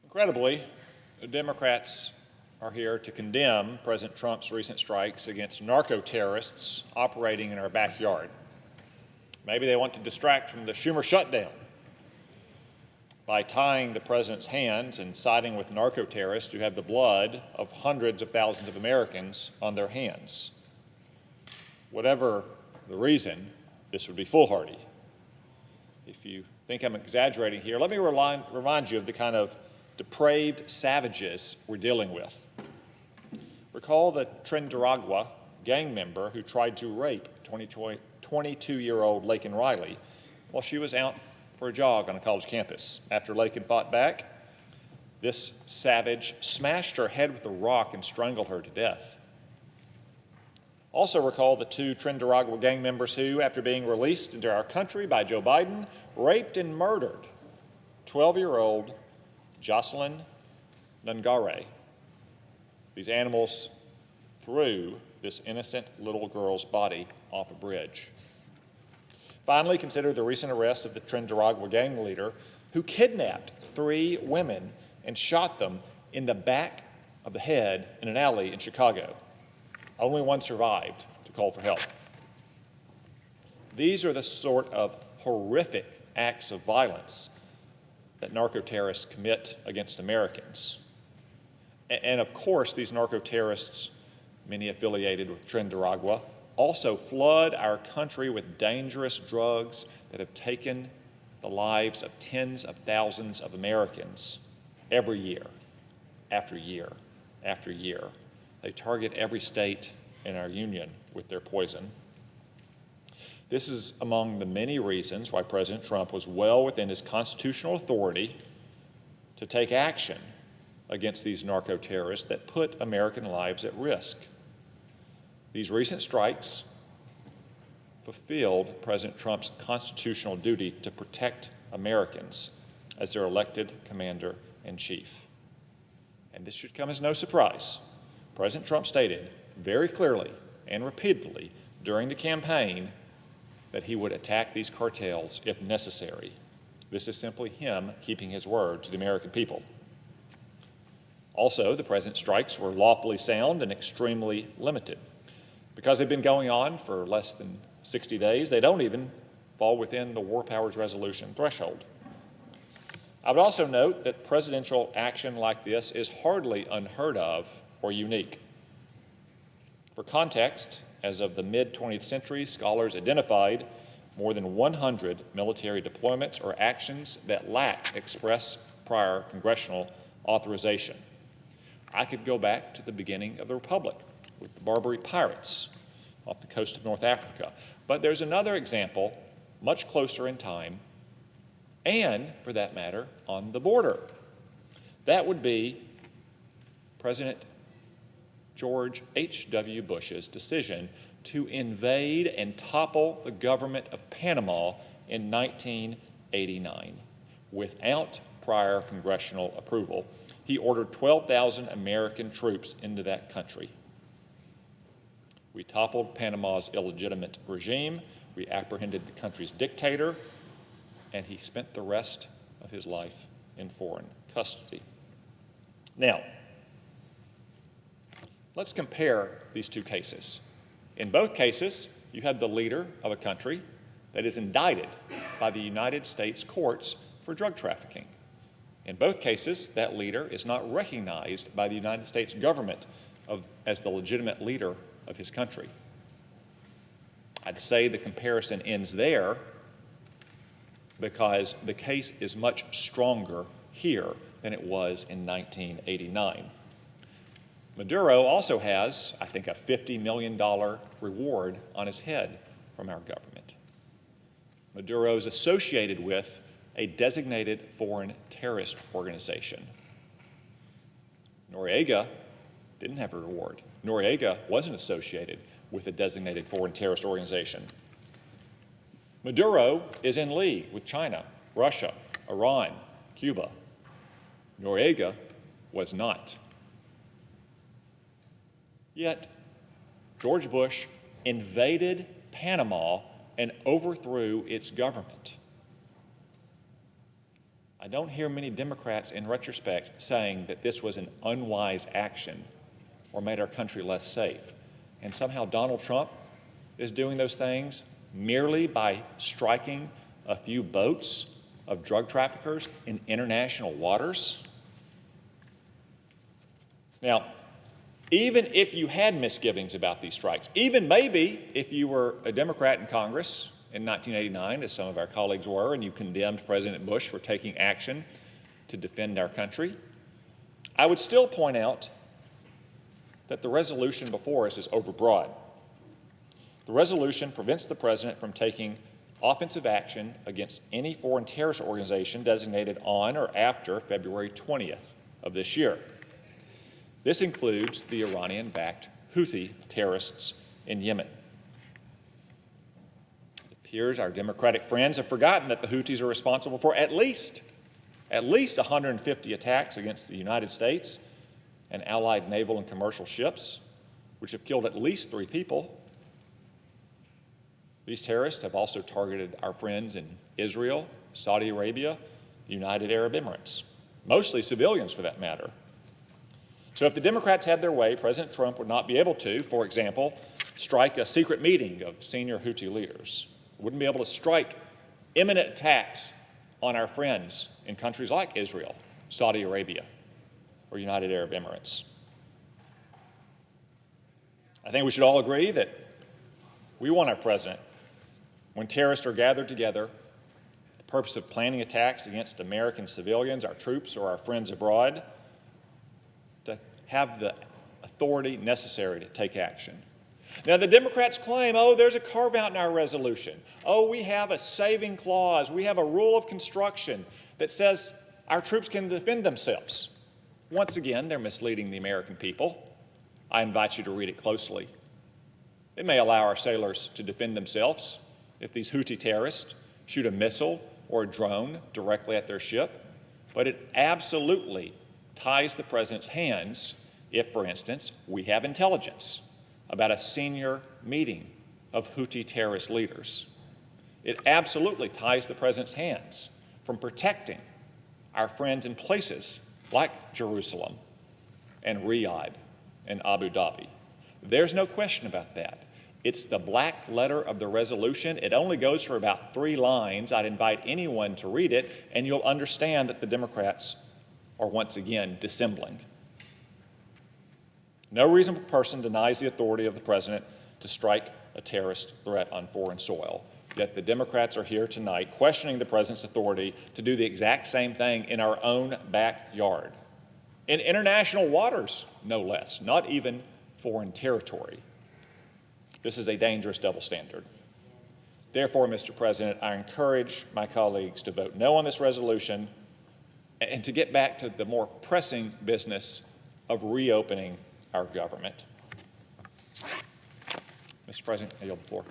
Incredibly, the Democrats are here to condemn President Trump's recent strikes against narco-terrorists operating in our backyard. Maybe they want to distract from the Schumer shutdown by tying the president's hands and siding with narco-terrorists who have the blood of hundreds of thousands of Americans on their hands. Whatever the reason, this would be foolhardy. If you think I'm exaggerating here, let me remind you of the kind of depraved savages we're dealing with. Recall the Tren de Aragua gang member who tried to rape 22-year-old Laken Riley while she was out for a jog on a college campus. After Laken fought back, this savage smashed her head with a rock and strangled her to death. Also recall the two Tren de Aragua gang members who, after being released into our country by Joe Biden, raped and murdered 12-year-old Jocelyn Nungare. These animals threw this innocent little girl's body off a bridge. Finally, consider the recent arrest of the Tren de Aragua gang leader who kidnapped 3 women and shot them in the back of the head in an alley in Chicago. Only one survived to call for help. These are the sort of horrific acts of violence that narco-terrorists commit against Americans. And of course, these narco-terrorists, many affiliated with Tren de Aragua, also flood our country with dangerous drugs that have taken the lives of tens of thousands of Americans every year, after year, after year. They target every state in our union with their poison. This is among the many reasons why President Trump was well within his constitutional authority to take action against these narco-terrorists that put American lives at risk. These recent strikes fulfilled President Trump's constitutional duty to protect Americans as their elected commander-in-chief. And this should come as no surprise. President Trump stated very clearly and repeatedly during the campaign that he would attack these cartels if necessary. This is simply him keeping his word to the American people. Also, the president's strikes were lawfully sound and extremely limited. Because they've been going on for less than 60 days, they don't even fall within the War Powers Resolution threshold. I would also note that presidential action like this is hardly unheard of or unique. For context, as of the mid-20th century, scholars identified more than 100 military deployments or actions that lacked express prior congressional authorization. I could go back to the beginning of the Republic with the Barbary pirates off the coast of North Africa. But there's another example, much closer in time, and, for that matter, on the border. That would be President George H.W. Bush's decision to invade and topple the government of Panama in 1989 without prior congressional approval. He ordered 12,000 American troops into that country. We toppled Panama's illegitimate regime, we apprehended the country's dictator, and he spent the rest of his life in foreign custody. Now, let's compare these two cases. In both cases, you have the leader of a country that is indicted by the United States courts for drug trafficking. In both cases, that leader is not recognized by the United States government as the legitimate leader of his country. I'd say the comparison ends there because the case is much stronger here than it was in 1989. Maduro also has, I think, a $50 million reward on his head from our government. Maduro is associated with a designated foreign terrorist organization. Noriega didn't have a reward. Noriega wasn't associated with a designated foreign terrorist organization. Maduro is in league with China, Russia, Iran, Cuba. Noriega was not. Yet, George Bush invaded Panama and overthrew its government. I don't hear many Democrats in retrospect saying that this was an unwise action or made our country less safe. And somehow Donald Trump is doing those things merely by striking a few boats of drug traffickers in international waters. Now, even if you had misgivings about these strikes, even maybe if you were a Democrat in Congress in 1989, as some of our colleagues were, and you condemned President Bush for taking action to defend our country, I would still point out that the resolution before us is overbroad. The resolution prevents the president from taking offensive action against any foreign terrorist organization designated on or after February 20th of this year. This includes the Iranian-backed Houthi terrorists in Yemen. It appears our Democratic friends have forgotten that the Houthis are responsible for at least 150 attacks against the United States and allied naval and commercial ships, which have killed at least 3 people. These terrorists have also targeted our friends in Israel, Saudi Arabia, the United Arab Emirates, mostly civilians for that matter. So if the Democrats had their way, President Trump would not be able to, for example, strike a secret meeting of senior Houthi leaders. He wouldn't be able to strike imminent attacks on our friends in countries like Israel, Saudi Arabia, or United Arab Emirates. I think we should all agree that we want our president, when terrorists are gathered together for the purpose of planning attacks against American civilians, our troops, or our friends abroad, to have the authority necessary to take action. Now, the Democrats claim, oh, there's a carve-out in our resolution. Oh, we have a saving clause. We have a rule of construction that says our troops can defend themselves. Once again, they're misleading the American people. I invite you to read it closely. It may allow our sailors to defend themselves if these Houthi terrorists shoot a missile or a drone directly at their ship, but it absolutely ties the president's hands if, for instance, we have intelligence about a senior meeting of Houthi terrorist leaders. It absolutely ties the president's hands from protecting our friends in places like Jerusalem and Riyadh and Abu Dhabi. There's no question about that. It's the black letter of the resolution. It only goes for about 3 lines. I'd invite anyone to read it, and you'll understand that the Democrats are once again dissembling. No reasonable person denies the authority of the president to strike a terrorist threat on foreign soil. Yet the Democrats are here tonight questioning the president's authority to do the exact same thing in our own backyard, in international waters, no less, not even foreign territory. This is a dangerous double standard. Therefore, Mr. President, I encourage my colleagues to vote no on this resolution and to get back to the more pressing business of reopening our government. Mr. President, I yield the floor.